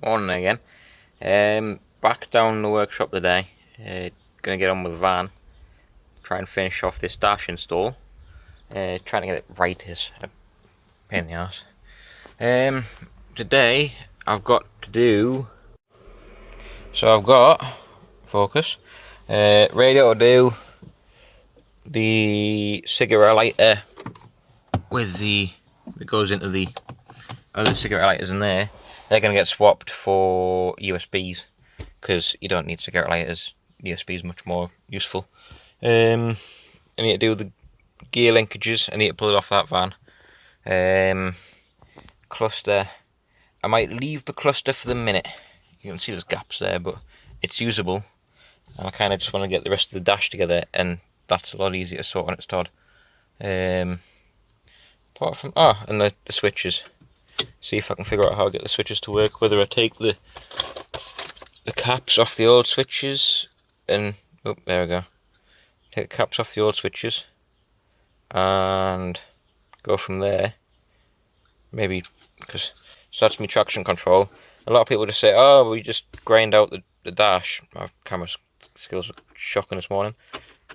Morning again. Back down in the workshop today. Gonna get on with the van. Try and finish off this dash install. Trying to get it right is a pain in the ass. Today I've got to do. So I've got focus. Radio to do. The cigarette lighter with it goes into the other cigarette lighters in there. They're going to get swapped for USBs because you don't need cigarette lighters. USB is much more useful. I need to do the gear linkages. I need to pull it off that van. Cluster. I might leave the cluster for the minute. You can see there's gaps there, but it's usable. And I kind of just want to get the rest of the dash together, and that's a lot easier to sort on its Todd. Apart from and the switches. See if I can figure out how to get the switches to work. Whether I take the caps off the old switches and there we go. Take the caps off the old switches and go from there. Maybe because so that's my traction control. A lot of people just say, "Oh, we just grind out the dash." My camera skills are shocking this morning.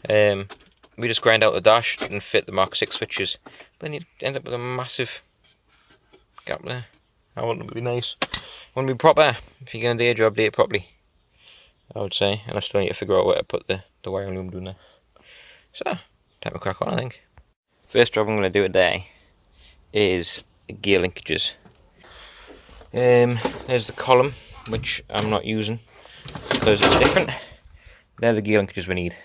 We just grind out the dash and fit the Mk6 switches. But then you end up with a massive gap there. That wouldn't be nice. Wouldn't be proper. If you're going to do your job, do it properly, I would say. And I still need to figure out where to put the wiring loom down there. So, time to crack on, I think. First job I'm going to do today is gear linkages. There's the column, which I'm not using because it's different. They're the gear linkages we need,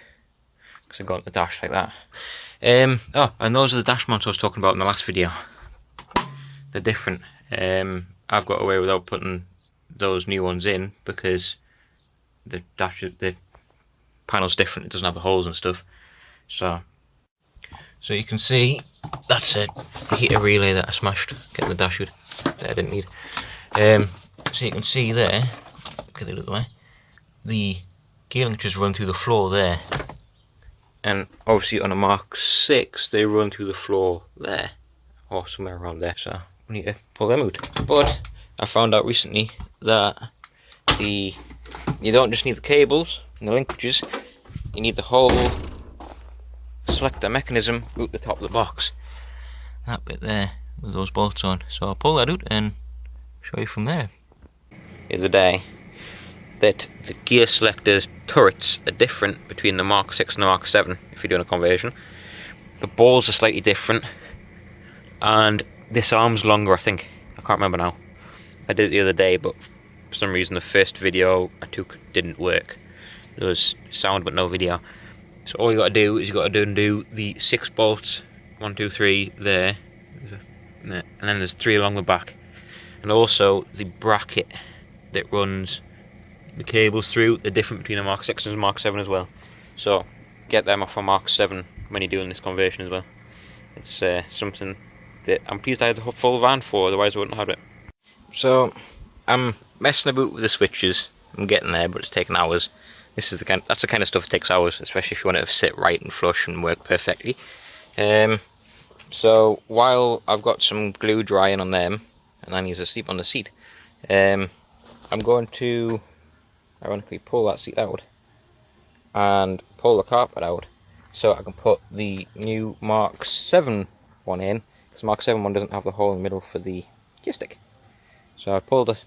because I've got the dash like that. And those are the dash mounts I was talking about in the last video. They're different. I've got away without putting those new ones in because the panel's different. It doesn't have the holes and stuff. So you can see that's a heater relay that I smashed getting the dash with that I didn't need. So you can see there, get it out of the way, the gear linkages run through the floor there, and obviously on a Mk6 they run through the floor there or somewhere around there. So we need to pull them out. But I found out recently that you don't just need the cables and the linkages, you need the whole selector mechanism out the top of the box. That bit there with those bolts on. So I'll pull that out and show you from there. The other day that the gear selector turrets are different between the Mk6 and the Mk7 if you're doing a conversion. The balls are slightly different and this arm's longer, I think. I can't remember now. I did it the other day, but for some reason the first video I took didn't work. There was sound but no video. So all you got to do is you got to undo the 6 bolts, 1, 2, 3 there, and then there's 3 along the back, and also the bracket that runs the cables through. They're different between a Mk6 and a Mk7 as well. So get them off a Mk7 when you're doing this conversion as well. It's something that I'm pleased I had the full van for, otherwise I wouldn't have had it. So I'm messing about with the switches. I'm getting there, but it's taking hours. That's the kind of stuff that takes hours, especially if you want it to sit right and flush and work perfectly. So while I've got some glue drying on them, and I need to sleep on the seat, I'm going to ironically pull that seat out and pull the carpet out so I can put the new Mk7 one in, because Mk7 one doesn't have the hole in the middle for the gear stick. So I pulled the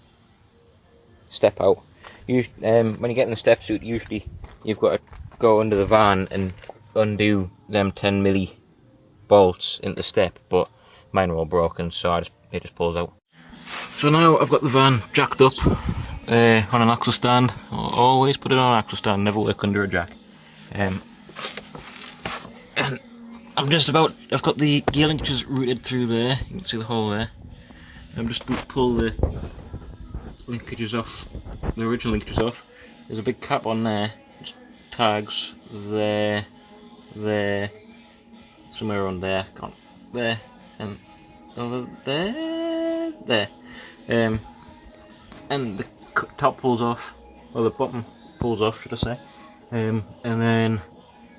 step out. When you get in the steps out, usually you've got to go under the van and undo them 10mm bolts into the step, but mine are all broken, so it just pulls out. So now I've got the van jacked up on an axle stand. I'll always put it on an axle stand, never work under a jack. And I've got the gear linkages routed through there. You can see the hole there. I'm just about to pull the linkages off, the original linkages off. There's a big cap on there, just tags there, somewhere around there, there, and over there. And the top pulls off, or the bottom pulls off, should I say. And then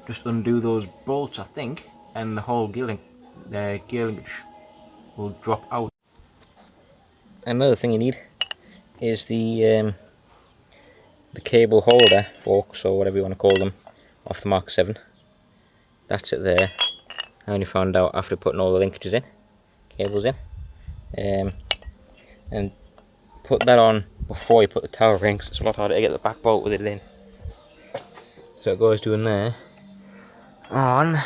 just undo those bolts, I think, and the whole gear linkage will drop out. Another thing you need is the cable holder forks, or whatever you want to call them, off the Mk7. That's it there. I only found out after putting all the linkages in, cables in, and put that on before you put the tower in, because it's a lot harder to get the back bolt with it in. So it goes doing there. On,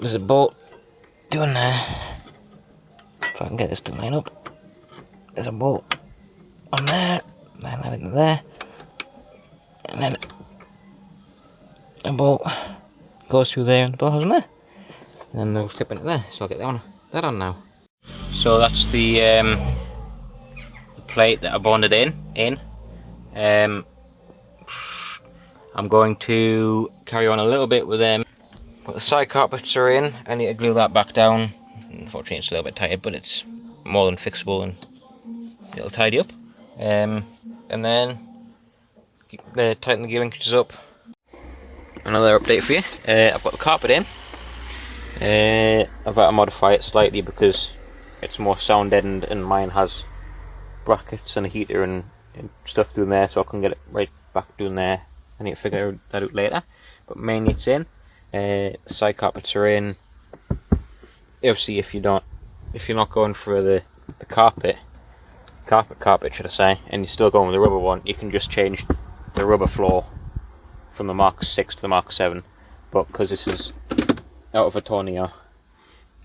there's a bolt doing there. If I can get this to line up, there's a bolt on there, then I think there, and then a bolt goes through there and the bolt goes in there, and then they'll clip into there. So I'll get that on now. So that's the plate that I bonded in. I'm going to carry on a little bit with them. But the side carpets are in. I need to glue that back down. Unfortunately, it's a little bit tight, but it's more than fixable and it'll tidy up. And then tighten the gear linkages up. Another update for you. I've got the carpet in. I've had to modify it slightly because it's more sound deadened, and mine has brackets and a heater and stuff doing there, so I can get it right back doing there. I need to figure that out later, but mainly it's in. Side carpets are in. Obviously, if you're not going for the carpet should I say, and you're still going with the rubber one, you can just change the rubber floor from the Mk6 to the Mk7. But because this is out of a tornado,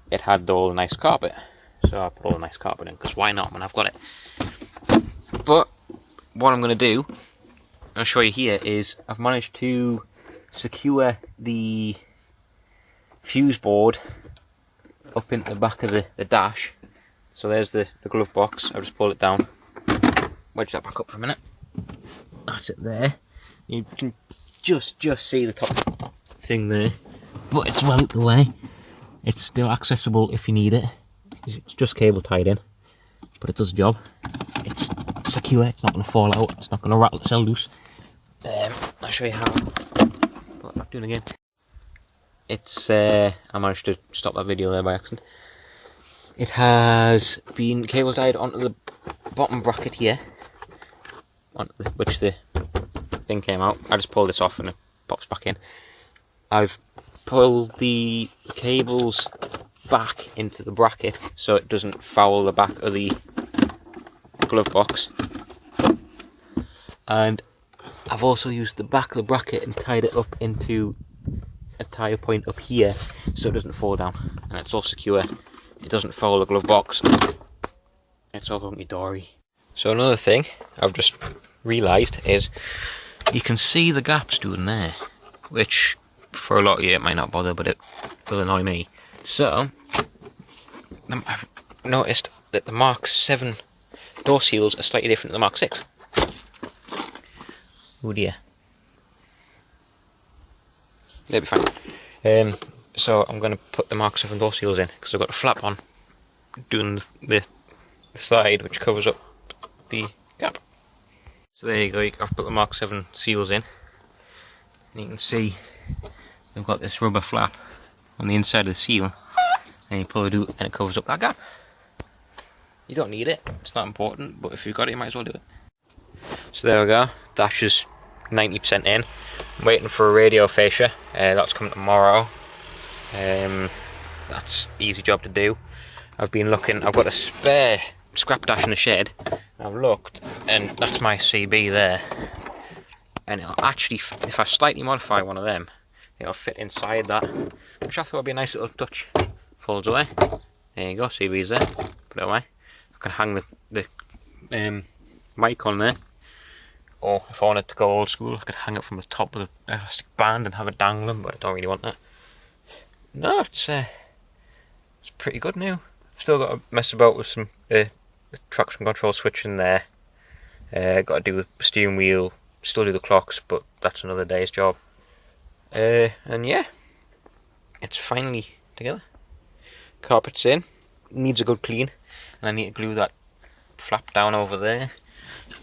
it had all the nice carpet, so I put all the nice carpet in, because why not when I've got it. But what I'm going to do, I'll show you here, is I've managed to secure the fuse board up into the back of the dash. So there's the glove box. I'll just pull it down, wedge that back up for a minute. That's it there. You can just see the top thing there, but it's well out the way. It's still accessible if you need it. It's just cable tied in, but it does the job. It's secure, it's not going to fall out, it's not going to rattle itself loose. I'll show you how. But not doing it again. It's I managed to stop that video there by accident. It has been cable tied onto the bottom bracket here, which the thing came out. I just pulled this off and it pops back in. I've pulled the cables back into the bracket so it doesn't foul the back of the glove box, and I've also used the back of the bracket and tied it up into a tie point up here so it doesn't fall down, and it's all secure. It doesn't foul the glove box. It's all hunky-dory. So another thing I've just realised is you can see the gaps doing there, which for a lot of you it might not bother, but it will annoy me. So I've noticed that the Mk7 door seals are slightly different than the Mk6. Oh dear. They'll be fine. So I'm going to put the Mk7 door seals in, because I've got a flap on doing the side which covers up the gap. So there you go, I've put the Mk7 seals in, and you can see they've got this rubber flap on the inside of the seal, and you pull it out and it covers up that gap. You don't need it, it's not important, but if you've got it you might as well do it. So there we go, dash is 90% in. I'm waiting for a radio fascia, that's coming tomorrow. That's an easy job to do. I've been looking, I've got a spare scrap dash in the shed. I've looked, and that's my CB there. And it'll actually, if I slightly modify one of them, it'll fit inside that, which I thought would be a nice little touch. Folds away. There you go, CB's there. Put it away. I can hang the mic on there. Or if I wanted to go old school, I could hang it from the top of the elastic band and have it dangling, but I don't really want that. No, it's pretty good now. I've still got to mess about with some traction control switch in there. Got to do the steering wheel, still do the clocks, but that's another day's job. And yeah, it's finally together. Carpet's in, needs a good clean, and I need to glue that flap down over there.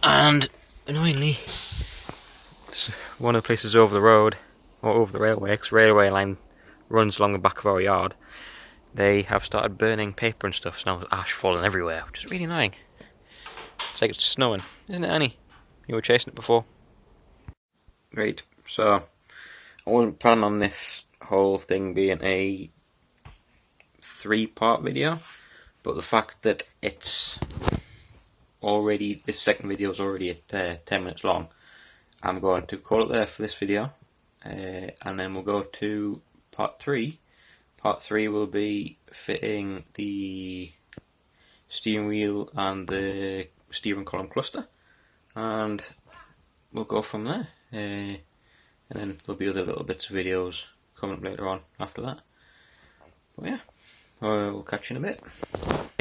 And annoyingly, one of the places over the road, or over the railway, because the railway line runs along the back of our yard, they have started burning paper and stuff, so now there's ash falling everywhere, which is really annoying. It's like it's snowing, isn't it, Annie? You were chasing it before. Right, so I wasn't planning on this whole thing being a 3-part video, but the fact that it's already, this second video is already at 10 minutes long, I'm going to call it there for this video, and then we'll go to part 3. Part 3 will be fitting the steering wheel and the steering column cluster, and we'll go from there. And then there'll be other little bits of videos coming up later on after that. But yeah, we'll catch you in a bit.